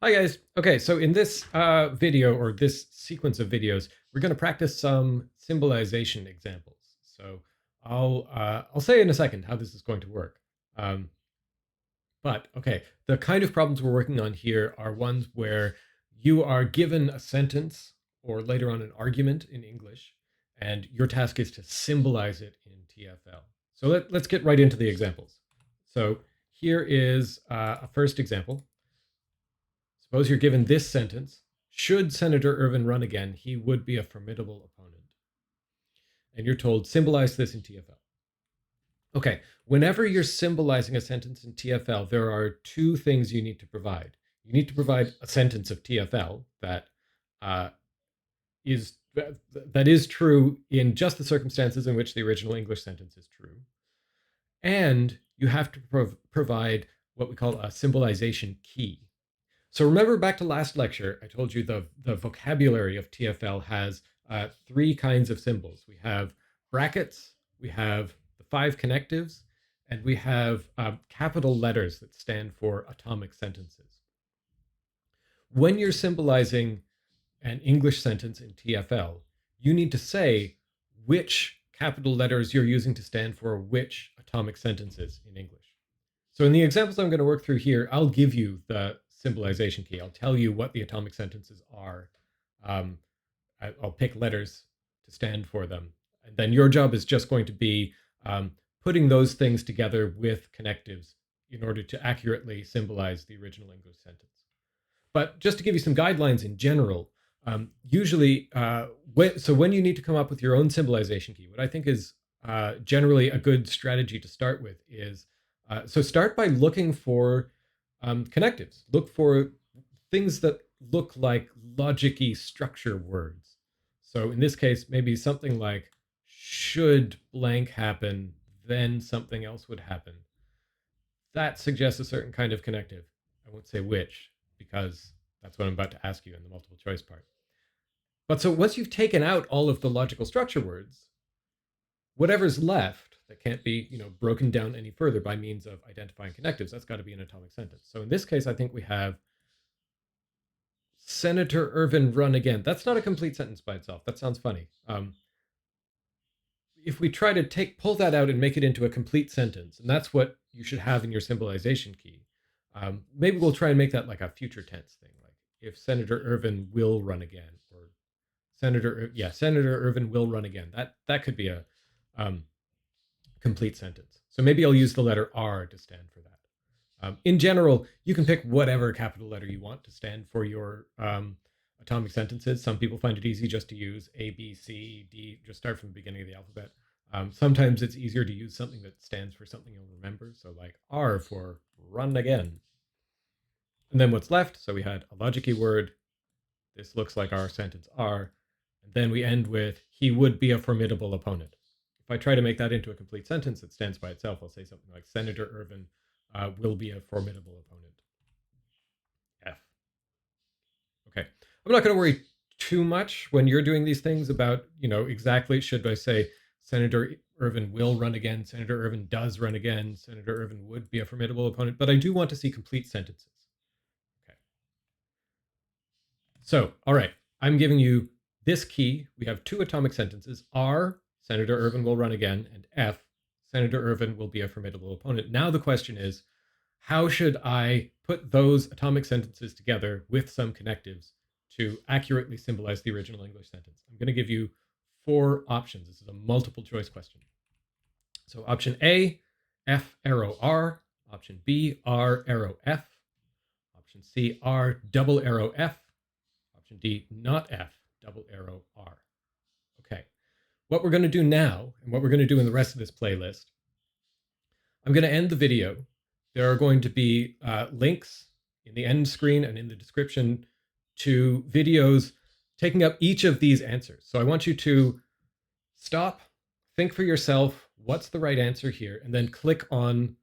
Hi guys. Okay, so in this video or this sequence of videos, we're going to practice some symbolization examples. So I'll say in a second how this is going to work. Um, but okay, the kind of problems we're working on here are ones where you are given a sentence or later on an argument in English, and your task is to symbolize it in TFL. So let's get right into the examples. So here is a first example. Suppose you're given this sentence: should Senator Ervin run again, he would be a formidable opponent. And you're told, symbolize this in TFL. Okay, whenever you're symbolizing a sentence in TFL, there are two things you need to provide. You need to provide a sentence of TFL uh, that is true in just the circumstances in which the original English sentence is true. And you have to provide what we call a symbolization key. So remember back to last lecture, I told you the vocabulary of TFL has three kinds of symbols. We have brackets, we have the five connectives, and we have capital letters that stand for atomic sentences. When you're symbolizing an English sentence in TFL, you need to say which capital letters you're using to stand for which atomic sentences in English. So in the examples I'm going to work through here, I'll give you the symbolization key. I'll tell you what the atomic sentences are. Um, I'll pick letters to stand for them. And then your job is just going to be putting those things together with connectives in order to accurately symbolize the original English sentence. But just to give you some guidelines in general, usually, when you need to come up with your own symbolization key, what I think is generally a good strategy to start with is so start by looking for connectives. Look for things that look like logic-y structure words. So in this case, maybe something like should blank happen, then something else would happen. That suggests a certain kind of connective. I won't say which, because that's what I'm about to ask you in the multiple choice part. But so once you've taken out all of the logical structure words, whatever's left that can't be, broken down any further by means of identifying connectives, that's got to be an atomic sentence. So in this case, I think we have Senator Ervin run again. That's not a complete sentence by itself. That sounds funny. If we try to pull that out and make it into a complete sentence, and that's what you should have in your symbolization key, maybe we'll try and make that like a future tense thing, like if Senator Ervin will run again, or Senator Ervin will run again. That could be a complete sentence. So maybe I'll use the letter R to stand for that. In general, you can pick whatever capital letter you want to stand for your atomic sentences. Some people find it easy just to use A, B, C, D, just start from the beginning of the alphabet. Sometimes it's easier to use something that stands for something you'll remember. So like R for run again. And then what's left? So we had a logic-y word. This looks like our sentence R. And then we end with, he would be a formidable opponent. If I try to make that into a complete sentence that stands by itself, I'll say something like Senator Ervin will be a formidable opponent. F. Okay. I'm not going to worry too much when you're doing these things about, exactly should I say Senator Ervin will run again, Senator Ervin does run again, Senator Ervin would be a formidable opponent, but I do want to see complete sentences. Okay. So, all right, I'm giving you this key. We have two atomic sentences. R, Senator Ervin will run again, and F, Senator Ervin will be a formidable opponent. Now the question is, how should I put those atomic sentences together with some connectives to accurately symbolize the original English sentence? I'm going to give you four options. This is a multiple choice question. So option A, F arrow R. Option B, R arrow F. Option C, R double arrow F. Option D, not F, double arrow R. Okay. What we're going to do now, and what we're going to do in the rest of this playlist, I'm going to end the video. There are going to be links in the end screen and in the description to videos taking up each of these answers. So I want you to stop, think for yourself, what's the right answer here, and then click on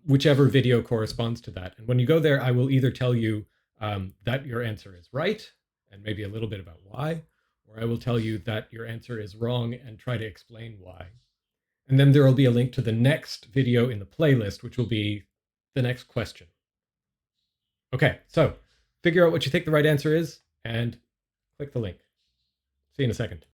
whichever video corresponds to that. And when you go there, I will either tell you that your answer is right, and maybe a little bit about why, or I will tell you that your answer is wrong and try to explain why. And then there will be a link to the next video in the playlist, which will be the next question. Okay, so figure out what you think the right answer is and click the link. See you in a second.